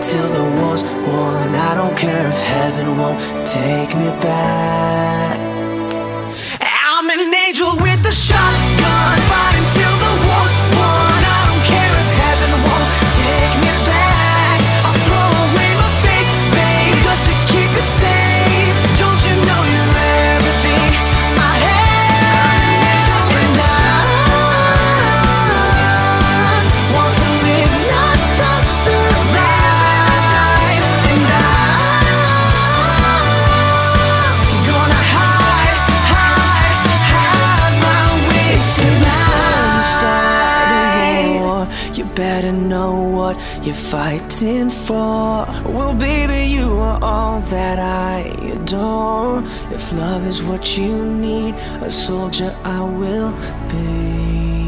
till the war's won. I don't care if heaven won't take me back. I'm an angel with a shotgun, fighting till the war's won. I don't care if heaven won't take me back. I'll throw away my faith, babe, just to keep it safe. Don't you know you're everything I have? And I want to live, not just survive. And I'm gonna hide my way tonight. You better know what you're fighting for. Well, baby, you are all that I adore. If love is what you need, a soldier I will be.